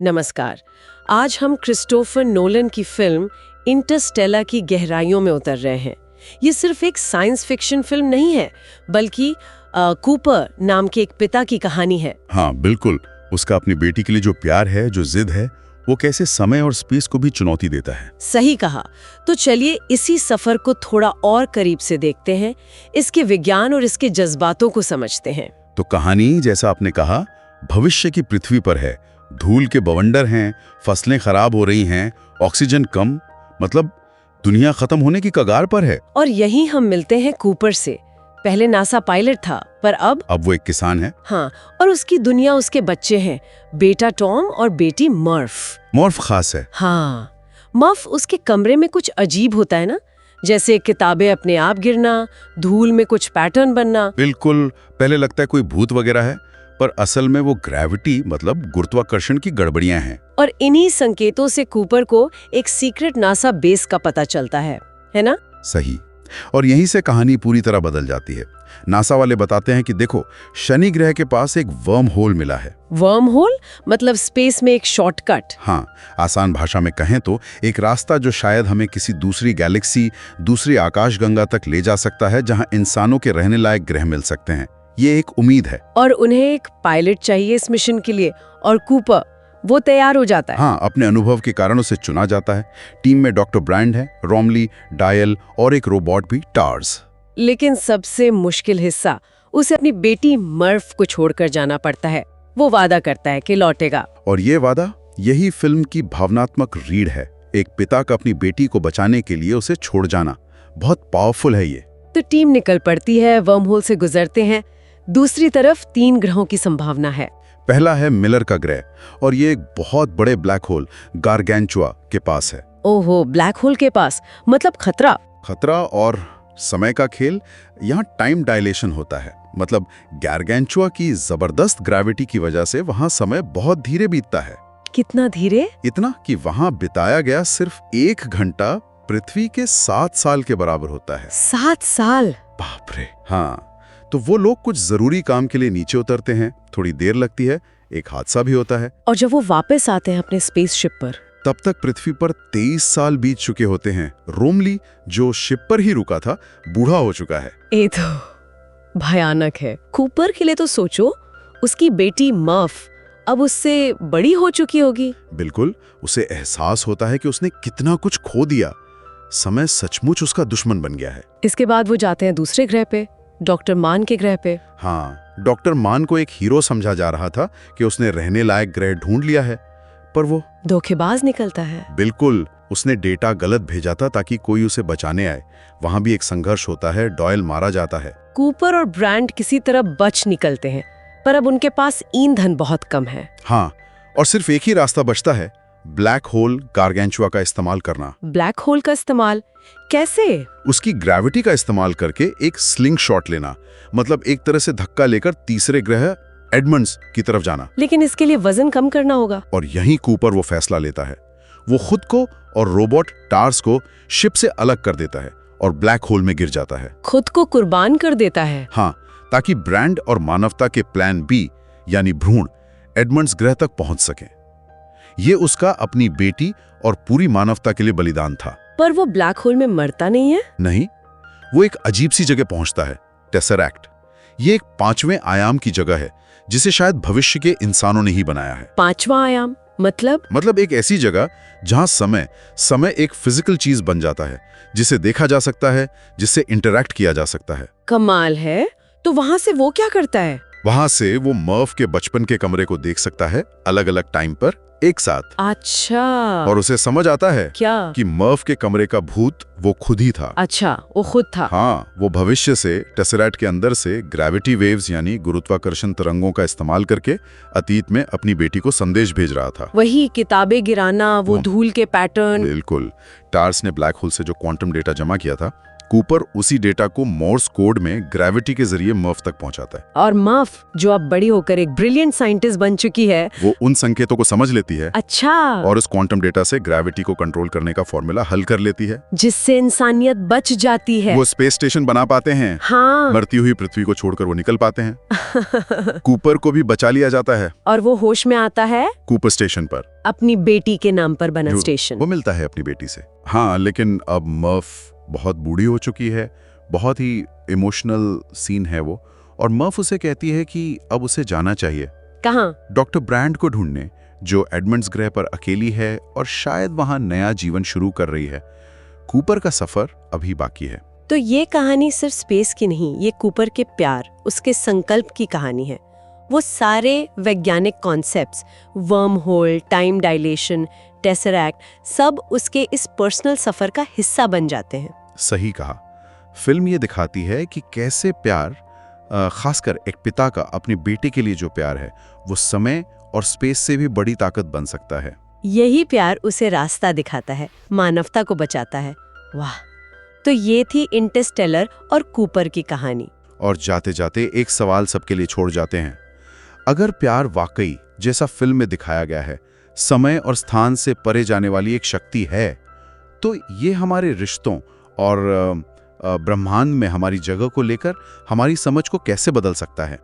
नमस्कार। आज हम क्रिस्टोफर नोलन की फिल्म इंटरस्टेलर की गहराइयों में उतर रहे हैं। ये सिर्फ एक साइंस फिक्शन फिल्म नहीं है, बल्कि कूपर नाम के एक पिता की कहानी है। हाँ बिल्कुल, उसका अपनी बेटी के लिए जो प्यार है, जो जिद है, वो कैसे समय और स्पेस को भी चुनौती देता है। सही कहा। तो चलिए इसी सफर को थोड़ा और करीब से देखते हैं, इसके विज्ञान और इसके जज्बातों को समझते हैं। तो कहानी, जैसा आपने कहा, भविष्य की पृथ्वी पर है। धूल के बवंडर हैं, फसलें खराब हो रही हैं, ऑक्सीजन कम, मतलब दुनिया खत्म होने की कगार पर है। और यहीं हम मिलते हैं कूपर से। पहले नासा पायलट था, पर अब वो एक किसान है। हाँ, और उसकी दुनिया उसके बच्चे हैं, बेटा टॉम और बेटी मर्फ। मॉर्फ खास है। हाँ, मर्फ उसके कमरे में कुछ अजीब होता है ना, जैसे किताबें अपने आप गिरना, धूल में कुछ पैटर्न बनना। बिल्कुल, पहले लगता है कोई भूत वगैरह है, पर असल में वो ग्रेविटी मतलब गुरुत्वाकर्षण की गड़बड़ियां हैं। और इन्हीं संकेतों से कूपर को एक सीक्रेट नासा बेस का पता चलता है ना? सही। और यहीं से कहानी पूरी तरह बदल जाती है। नासा वाले बताते हैं कि देखो, शनि ग्रह के पास एक वर्म होल मिला है। वर्म होल मतलब स्पेस में एक शॉर्टकट। हाँ, आसान भाषा में कहें तो एक रास्ता जो शायद हमें किसी दूसरी गैलेक्सी, दूसरी आकाशगंगा तक ले जा सकता है, जहां इंसानों के रहने लायक ग्रह मिल सकते हैं। ये एक उम्मीद है। और उन्हें एक पायलट चाहिए इस मिशन के लिए, और कूपर वो तैयार हो जाता है। हाँ, अपने अनुभव के कारण उसे चुना जाता है। टीम में डॉक्टर ब्रांड है, रोमली, डायल और एक रोबोट भी, टार्स। लेकिन सबसे मुश्किल हिस्सा, उसे अपनी बेटी मर्फ को छोड़कर जाना पड़ता है। वो वादा करता है कि लौटेगा। और ये वादा, यही फिल्म की भावनात्मक रीढ़ है। एक पिता का अपनी बेटी को बचाने के लिए उसे छोड़ जाना बहुत पावरफुल है ये। तो टीम निकल पड़ती है, वर्म होल से गुजरते हैं। दूसरी तरफ 3 ग्रहों की संभावना है। पहला है मिलर का ग्रह, और ये एक बहुत बड़े ब्लैक होल गारगेंचुआ के पास है। ओहो, ब्लैक होल के पास, मतलब खतरा और समय का खेल। यहाँ टाइम डायलेशन होता है, मतलब गारगेंचुआ की जबरदस्त ग्रेविटी की वजह से वहाँ समय बहुत धीरे बीतता है। कितना धीरे? इतना कि वहाँ बिताया गया सिर्फ 1 घंटा पृथ्वी के 7 साल के बराबर होता है। 7 साल? बाप रे। हाँ, तो वो लोग कुछ जरूरी काम के लिए नीचे उतरते हैं, थोड़ी देर लगती है, एक हादसा भी होता है। और जब वो वापस आते हैं अपने स्पेसशिप पर, तब तक पृथ्वी पर 23 साल बीत चुके होते हैं। रोमली, जो शिप पर ही रुका था, बूढ़ा हो चुका है। ये तो भयानक है। कूपर के लिए तो सोचो, उसकी बेटी मर्फ अब उससे बड़ी हो चुकी होगी। बिल्कुल, उसे एहसास होता है कि उसने कितना कुछ खो दिया। समय सचमुच उसका दुश्मन बन गया है। इसके बाद वो जाते हैं दूसरे ग्रह पे, डॉक्टर मान के ग्रह पे। हाँ, डॉक्टर मान को एक हीरो समझा जा रहा था कि उसने रहने लायक ग्रह ढूंढ लिया है, पर वो धोखेबाज निकलता है। बिल्कुल, उसने डेटा गलत भेजा था ताकि कोई उसे बचाने आए। वहां भी एक संघर्ष होता है, डॉयल मारा जाता है। कूपर और ब्रांड किसी तरह बच निकलते हैं, पर अब उनके पास ईंधन बहुत कम है। हाँ, और सिर्फ एक ही रास्ता बचता है, ब्लैक होल गारगेंचुआ का इस्तेमाल करना। ब्लैक होल का इस्तेमाल कैसे? उसकी ग्रेविटी का इस्तेमाल करके एक स्लिंग शॉट लेना, मतलब एक तरह से धक्का लेकर तीसरे ग्रह एडमंड्स की तरफ जाना। लेकिन इसके लिए वजन कम करना होगा। और यहीं कूपर वो फैसला लेता है। वो खुद को और रोबोट टार्स को शिप से अलग कर देता है और ब्लैक होल में गिर जाता है। खुद को कुर्बान कर देता है। हाँ, ताकि ब्रांड और मानवता के प्लान बी यानी भ्रूण एडमंड्स ग्रह तक पहुंच सके। ये उसका अपनी बेटी और पूरी मानवता के लिए बलिदान था। पर वो ब्लैक होल में मरता नहीं है? नहीं, वो एक अजीब सी जगह पहुंचता है, टेसरैक्ट। ये एक 5वें आयाम की जगह है, जिसे शायद भविष्य के इंसानों ने ही बनाया है। 5वां आयाम मतलब एक ऐसी जगह जहां समय एक फिजिकल चीज बन जाता है, जिसे देखा जा सकता है, जिससे इंटरैक्ट किया जा सकता है। कमाल है। तो वहां से वो क्या करता है? वहां से वो मर्फ के बचपन के कमरे को देख सकता है, अलग अलग टाइम पर एक साथ। अच्छा। और उसे समझ आता है क्या? कि मर्फ के कमरे का भूत वो खुद ही था। अच्छा, वो खुद था। हाँ, वो भविष्य से टेसरैक्ट के अंदर से ग्रेविटी वेव्स यानी गुरुत्वाकर्षण तरंगों का इस्तेमाल करके अतीत में अपनी बेटी को संदेश भेज रहा था। वही किताबें गिराना, वो धूल के पैटर्न। बिल्कुल। टार्स ने ब्लैक होल से जो क्वांटम डेटा जमा किया था, कूपर उसी डेटा को मोर्स कोड में ग्रेविटी के जरिए मर्फ तक पहुंचाता है। और मर्फ, जो अब बड़ी होकर एक ब्रिलियंट साइंटिस्ट बन चुकी है, वो उन संकेतों को समझ लेती है अच्छा, और उस क्वांटम डेटा से ग्रेविटी को कंट्रोल करने का फॉर्मूला हल कर लेती है, जिससे इंसानियत बच जाती है। वो स्पेस स्टेशन बना पाते हैं, हाँ। मरती हुई पृथ्वी को छोड़कर वो निकल पाते हैं। कूपर को भी बचा लिया जाता है और वो होश में आता है कूपर स्टेशन पर, अपनी बेटी के नाम पर बना जो स्टेशन। वो मिलता है अपनी बेटी से। हाँ, लेकिन अब मर्फ बहुत बूढ़ी हो चुकी है, बहुत ही इमोशनल सीन है वो, और मर्फ उसे कहती है कि अब उसे जाना चाहिए। कहाँ? डॉक्टर ब्रैंड को ढूंढने, जो एडमंड्स ग्रह पर अकेली है और शायद वहां नया जीवन शुरू कर रही है। कूपर का सफर अभी बाकी है। तो ये कहानी सिर्फ स्पेस की नहीं, ये कूपर के प्यार, उसके संकल्प की कहानी है। वो सारे वैज्ञानिक concepts, worm hole, time dilation, tesseract, सब उसके इस पर्सनल सफर का हिस्सा बन जाते हैं। सही कहा। फिल्म ये दिखाती है कि कैसे प्यार, खासकर एक पिता का अपनी बेटे के लिए जो प्यार है, वो समय और स्पेस से भी बड़ी ताकत बन सकता है। यही प्यार उसे रास्ता दिखाता है, मानवता को बचाता है। वाह! तो ये थी इंटरस्टेलर और कूपर की कहानी। और जाते जाते एक सवाल सबके लिए छोड़ जाते हैं। अगर प्यार वाकई, जैसा फिल्म में दिखाया गया है, समय और स्थान से परे जाने वाली एक शक्ति है, तो ये हमारे रिश्तों और ब्रह्मांड में हमारी जगह को लेकर हमारी समझ को कैसे बदल सकता है?